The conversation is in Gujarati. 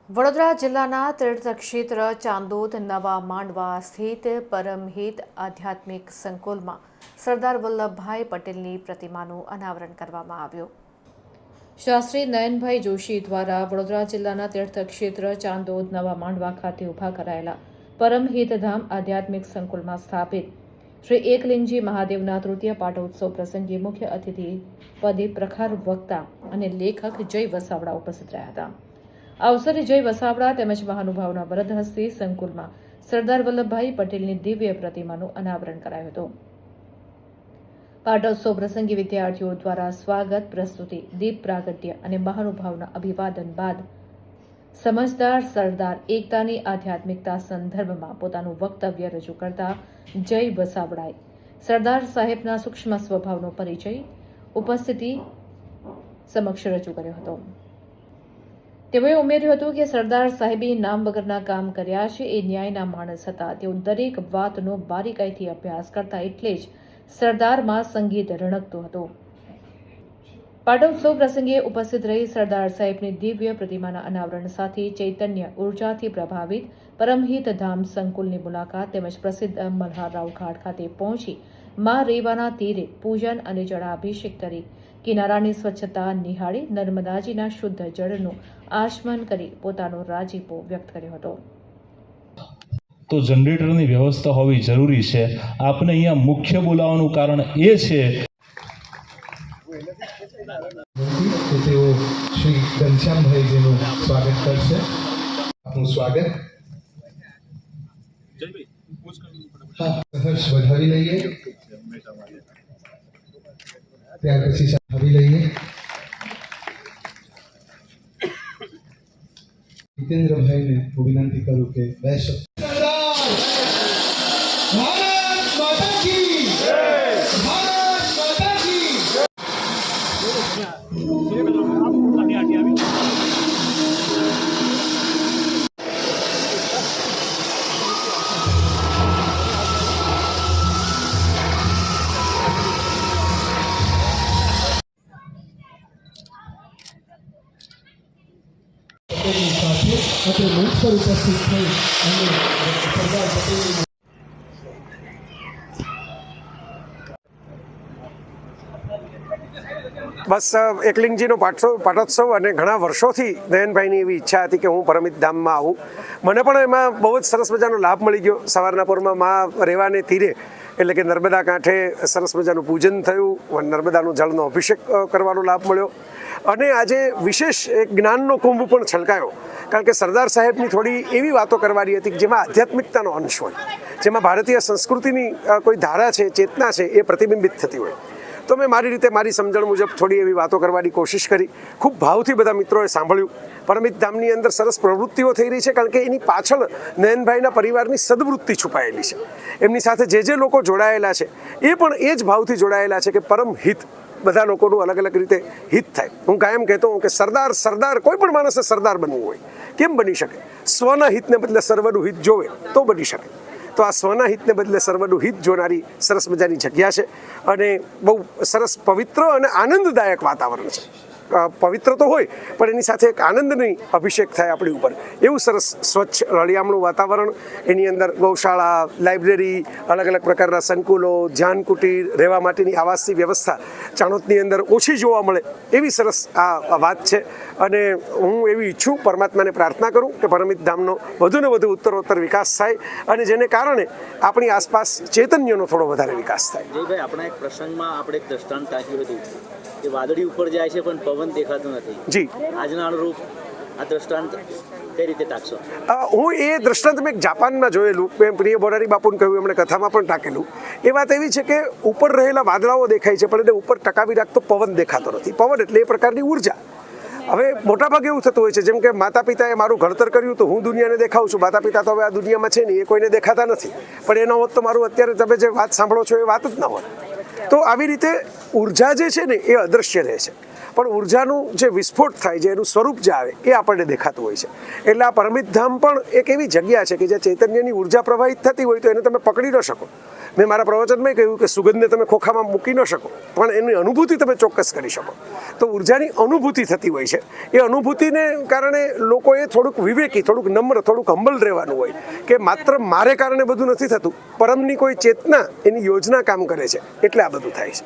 વડોદરા જિલ્લાના તીર્થક્ષેત્ર ચાંદોદ નવા માંડવા સ્થિત પરમહિત આધ્યાત્મિક સંકુલમાં સરદાર વલ્લભભાઈ પટેલની પ્રતિમાનું અનાવરણ કરવામાં આવ્યું. શાસ્ત્રી નયનભાઈ જોશી દ્વારા વડોદરા જિલ્લાના તીર્થક્ષેત્ર ચાંદોદ નવા માંડવા ખાતે ઊભા કરાયેલા પરમહિતધામ આધ્યાત્મિક સંકુલમાં સ્થાપિત શ્રી એકલિંગજી મહાદેવના તૃતીય પાટોત્સવ પ્રસંગે મુખ્ય અતિથિ પદે પ્રખર વક્તા અને લેખક જય વસાવડા ઉપસ્થિત રહ્યા હતા. આ અવસરે જય વસાવડા તેમજ મહાનુભાવના વરદ હસ્તે સંકુલમાં સરદાર વલ્લભભાઈ પટેલની દિવ્ય પ્રતિમાનું અનાવરણ કરાયું હતું. પાટોત્સવ પ્રસંગે વિદ્યાર્થીઓ દ્વારા સ્વાગત પ્રસ્તુતિ, દીપ પ્રાગટ્ય અને મહાનુભાવના અભિવાદન બાદ સમજદાર સરદાર એકતાની આધ્યાત્મિકતા સંદર્ભમાં પોતાનું વક્તવ્ય રજૂ કરતા જય વસાવડાએ સરદાર સાહેબના સૂક્ષ્મ સ્વભાવનો પરિચય ઉપસ્થિતિ સમક્ષ રજૂ કર્યો હતો. તેઓએ ઉમેર્યું હતું કે સરદાર સાહેબે નામ વગરના કામ કર્યા છે. એ ન્યાયના માણસ હતા. તેઓ દરેક વાતનો બારીકાઈથી અભ્યાસ કરતા, એટલે જ સરદારમાં સંગીત રણકતું હતું. પાટોત્સવ પ્રસંગે ઉપસ્થિત રહી સરદાર સાહેબની દિવ્ય પ્રતિમાના અનાવરણ સાથે ચૈતન્ય ઉર્જાથી પ્રભાવિત પરમહિત ધામ સંકુલની મુલાકાત તેમજ પ્રસિદ્ધ મલ્હારરાવ ઘાટ ખાતે પહોંચી મા રેવાના તીરે પૂજન અને જળાભિષેક કરી કિનારાની સ્વચ્છતા નિહાળી નર્મદાજીના શુદ્ધ જળનું આચમન કરી પોતાનો રાજીપો વ્યક્ત કર્યો હતો. તો જનરેટરની વ્યવસ્થા હોવી જરૂરી છે. આપને અહીંયા મુખ્ય બોલાવવાનું કારણ એ છે કે તેઓ શ્રી ઘનશ્યામભાઈજીનું સ્વાગત કરશે. આપનું સ્વાગત. હર્ષ વધાવી લઈએ. ત્યાર પછી વધાવી લઈએ. જીતેન્દ્રભાઈને હું વિનંતી કરું કે બે શબ્દ. સાથે મંચ પર ઉપસ્થિત થઈ અને સરદાર પટેલની બસ એકલિંગજીનો પાટોત્સવ અને ઘણા વર્ષોથી નયનભાઈની એવી ઈચ્છા હતી કે હું પરમિત ધામમાં આવું. મને પણ એમાં બહુ જ સરસ મજાનો લાભ મળી ગયો. સવારના પોરમાં મા રેવાને તીરે એટલે કે નર્મદા કાંઠે સરસ મજાનું પૂજન થયું, નર્મદાનું જળનો અભિષેક કરવાનો લાભ મળ્યો અને આજે વિશેષ એક જ્ઞાનનો કુંભ પણ છલકાયો. કારણ કે સરદાર સાહેબની થોડી એવી વાતો કરવાની હતી કે જેમાં આધ્યાત્મિકતાનો અંશ હોય, જેમાં ભારતીય સંસ્કૃતિની કોઈ ધારા છે, ચેતના છે, એ પ્રતિબિંબિત થતી હોય. તો મેં મારી રીતે મારી સમજણ મુજબ થોડી એવી વાતો કરવાની કોશિશ કરી. ખૂબ ભાવથી બધા મિત્રોએ સાંભળ્યું. પરમિત ધામની અંદર સરસ પ્રવૃત્તિઓ થઈ રહી છે કારણ કે એની પાછળ નયનભાઈના પરિવારની સદવૃત્તિ છુપાયેલી છે. એમની સાથે જે લોકો જોડાયેલા છે એ પણ એ જ ભાવથી જોડાયેલા છે કે પરમ હિત, બધા લોકોનું અલગ અલગ રીતે હિત થાય. હું કાયમ કહેતો હું કે સરદાર કોઈ પણ માણસે સરદાર બનવું હોય કેમ બની શકે? સ્વના હિતને બદલે સર્વનું હિત જોવે તો બની શકે. તો આ સ્વના હિતને બદલે સર્વનું હિત જોનારી સરસ મજાની જગ્યા છે અને બહુ સરસ પવિત્ર અને આનંદદાયક વાતાવરણ છે. પવિત્ર તો હોય પણ એની સાથે એક આનંદની અભિષેક થાય આપણી ઉપર, એવું સરસ સ્વચ્છ રળિયામણું વાતાવરણ. એની અંદર ગૌશાળા, લાઇબ્રેરી, અલગ અલગ પ્રકારના સંકુલો, ધ્યાન કુટીર, રહેવા માટેની આવાસની વ્યવસ્થા ચાણોદની અંદર ઓછી જોવા મળે એવી સરસ આ વાત છે. અને હું એવી ઈચ્છું, પરમાત્માને પ્રાર્થના કરું કે પરમિત ધામનો વધુને વધુ ઉત્તરોત્તર વિકાસ થાય અને જેને કારણે આપણી આસપાસ ચૈતન્યનો થોડો વધારે વિકાસ થાય. જયભાઈ, આપણા એક પ્રસંગમાં આપણે એક દ્રષ્ટાંત આપ્યું હતું કે વાદળી ઉપર જાય છે પણ પવન દેખાતો નથી. જી, આજના અનુરૂપ આ દ્રષ્ટાંત કઈ રીતે ટાંકશો? હું એ દ્રષ્ટાંત મેં જાપાનમાં જોયેલું, મેં પ્રિય બોરારી બાપુને કહ્યું, એમણે કથામાં પણ ટાંકેલું. એ વાત એવી છે કે ઉપર રહેલા વાદળાઓ દેખાય છે પણ એને ઉપર ટકાવી રાખતો પવન દેખાતો નથી. પવન એટલે એ પ્રકારની ઉર્જા. હવે મોટાભાગે એવું થતું હોય છે, જેમ કે માતા પિતાએ મારું ઘડતર કર્યું તો હું દુનિયાને દેખાઉં છું. માતા પિતા તો હવે આ દુનિયામાં છે નહીં, એ કોઈને દેખાતા નથી, પણ એનો હોત તો મારું અત્યારે તમે જે વાત સાંભળો છો એ વાત જ ના હોય. તો આવી રીતે ઉર્જા જે છે ને એ અદૃશ્ય રહે છે. પણ ઉર્જાનું જે વિસ્ફોટ થાય છે એનું સ્વરૂપ જે આવે એ આપણને દેખાતું હોય છે. એટલે આ પરમિત ધામ પણ એક એવી જગ્યા છે કે જ્યાં ચૈતન્યની ઉર્જા પ્રવાહિત થતી હોય તો એને તમે પકડી ન શકો. મેં મારા પ્રવચનમાં કહ્યું કે સુગંધને તમે ખોખામાં મૂકી ન શકો, પણ એની અનુભૂતિ તમે ચોક્કસ કરી શકો. તો ઉર્જાની અનુભૂતિ થતી હોય છે. એ અનુભૂતિને કારણે લોકોએ થોડુંક વિવેકી, થોડુંક નમ્ર, થોડુંક હંબલ રહેવાનું હોય કે માત્ર મારે કારણે બધું નથી થતું, પરમની કોઈ ચેતના એની યોજના કામ કરે છે એટલે આ બધું થાય છે.